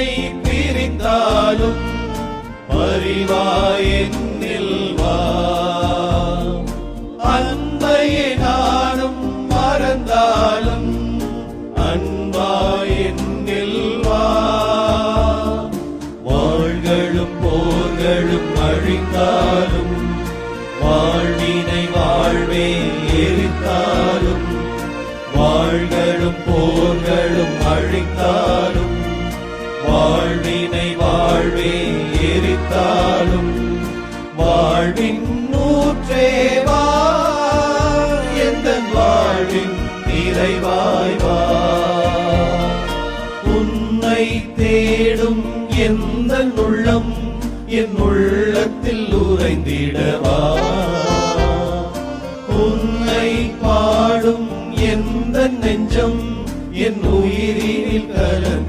என்னை பிரிந்தாலும் பரிவாய் என்னில் வா. அன்பையை நானும் மறந்தாலும் அன்பாய் என்னில் வா. வாள்களும் போர்களும் அழிந்தாலும் வாழ்வினை வாழ்வே எரித்தாலும் வாள்களும் போர்களும் அழித்தாலும் வாழ்வினை வாழ்வே எரித்தாலும் வாழ்வின் நூற்றேவா எந்த வாழ்வின் நிறைவாய் வா. உன்னை தேடும் எந்த உள்ளம் என் உள்ளத்தில் உறைந்திடவா. உன்னை பாடும் எந்த நெஞ்சம் என் உயிரினில் கலந்து